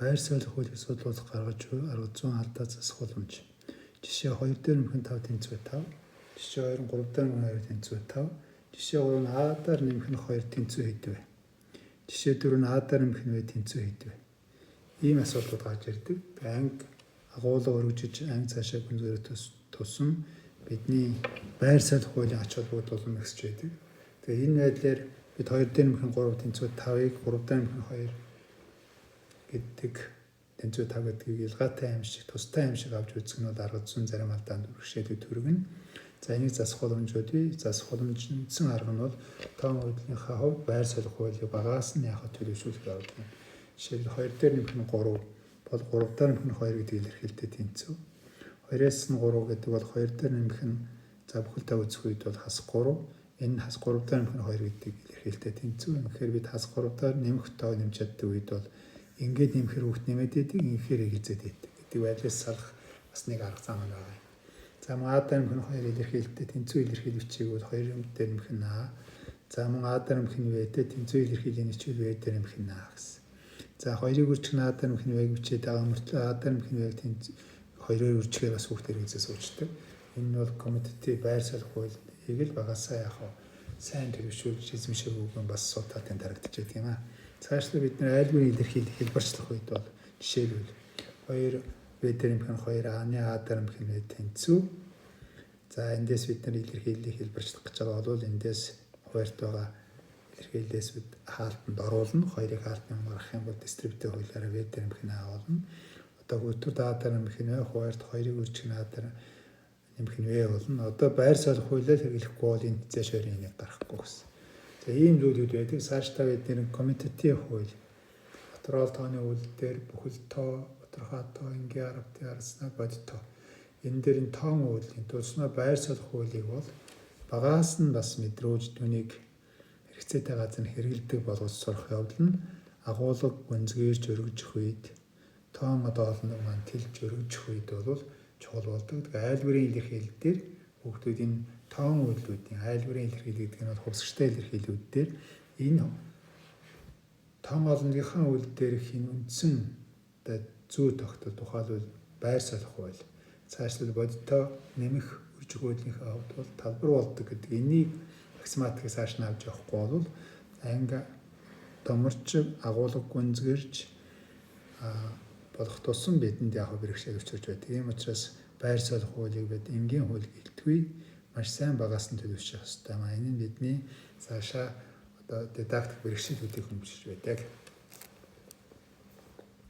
байр суурь хуулийг судлуулах гаргаж буй зүүн алдаа засах боломж. Жишээ 2 дээр нэмэх нь 5 тэнцвэр 5. Жишээ 2 нь 3 дээр нэмэх нь 2 тэнцвэр 5. Жишээ 3 нь А-даар нэмэх нь 2 тэнцвэр хэд вэ? Жишээ 4 нь А-даар нэмэх нь тэнцвэр хэд вэ? Ийм асуултууд гарч ирдэг. Анги агуулга өргөжж анги цаашаа гүнзгийрээ тусам бидний байр суурь хуулийн ач холбогдол мэгсэж байдаг. Тэгээ энэ байдлаар бид 2 дээр нэмэх нь 3 тэнцвэр 5-ыг 3 дээр нэмэх нь 2 гэдэг тэнцвэр 5 гэдгийг ялгаатай аим шиг тустай аим шиг авч үзэх нь бол арга зүйн зарим алдаанд үргэлжлээд төргөн. За энийг засах боломжууд бий. Засах боломжтой арга нь бол тоон хуудлынхаа хувьд байр суурь хуулийг багаас нь яхад төлөвшүүлэх явдал. Жишээлбэл 2 дээр нэмэх нь 3 бол 3 дээр нэмэх нь 2 гэдэг илэрхийлэлтэй тэнцв. 2-оос нь 3 гэдэг бол 2 дээр нэмэх нь за бүхэлдээ үзэх үед бол хас 3. Энэ хас 3 дээр нэмэх нь 2 гэдэг илэрхийлэлтэй тэнцв. Тэгэхээр бид хас 3 дээр нэмэх тоо нэмж чаддаг үед бол ингээд нэмэхэр хүүхд нэмээд идэг, инхээр эгэлзээд идэг гэдэг байдлаас салах бас нэг арга зам байгаа юм. За мөн А-даар нэмэх нь 2 илэрхийлэлтэй тэнцв илэрхийлэгчийг бол 2 дээр нэмэх нь А. За мөн А-даар нэмэх нь В-тэй тэнцв илэрхийллийн хичээл В дээр нэмэх нь А гэсэн. За 2-ыг үржих нь А-даар нэмэх нь В-г бичээд байгаа мөртлөө А-даар нэмэх нь В тэнцв 2-оор үржихээр бас хүүхд хэрэгцээ суучдаг. Энэ нь бол коммутатив байр суурь хуулийг л багасаа яах вэ? Сайн төлөвшүүлж эзэмших үгэн бас суудалтын дарагдаж байдаг юм аа. Цаашлаа бид нэр айлгын илэрхийлэл хэлбэрчлэх үед бол жишээлбэл 2 В дээр нэмэх нь 2 А-ны А-даар нэмэх нь тэнцв. За эндээс бид нар илэрхийллийг хэлбэрчлэх гэж байгаа бол эндээс хуваарьт байгаа илэрхийллээс бид хаалтанд оруулна. 2-ыг хаалтанд гаргах юм бол дистрибутив хуулиараа В дээр нэмэх нь А болно. Одоо хөтөлбөрт А-даар нэмэх нь хуваарьт 2-ыг үржих нь А-даар нэмэх нь В болно. Одоо байр суурь хуулиар хэрэглэхгүй бол энэ хязгаар шорын нэг гарахгүй гэсэн. За ийм зүйлүүд байдаг. Цаашдаа бид нэр коммутатив хууль. Дотроо тооны үйлдэл бүхэл тоо, тодорхой тоо, энгийн арга арснаа бодит тоо. Энэ дээр энэ тоон үйлдлийн тусмаа байр суурь хуулийг бол багаас нь бас мэдрөөж түүнийг хэрэгцээтэй газар нь хэрэгэлдэг болгож сурах явдал нь агуулга гүнзгийрж өргөжих үед тоон одоолног маань тэлж өргөжих үед бол чухал болдог. Айлгын илэрхийлэл дээр хүүхдүүд энэ тоон үйлдэлүүдийн айлгын илэрхийлэл гэдэг нь бол хувьсгчтай илэрхийлэлүүд дээр энэ тоон олонныхаа үйлдэл дээрх энэ үндсэн зүй тогтол тухайлбал байр суурь хууль цаашлал бодиттой нэмэх үржих хуулийнхаа хувьд бол талбар болдог гэдэг. Энийг аксиоматикээс хааш нь авч явахгүй бол анги доморч агуулга гүнзгэрж болох тусам бидэнд яг бэрхшээл өчрж байдаг. Ийм учраас байр суурь хуулийг бид энгийн хууль гэлтгүй маш сайн багаас нь төлөвшөх хэрэгтэй. Энэ нь бидний цаашаа одоо дидактик бэрхшээлүүдийг хэмжиж байдаг.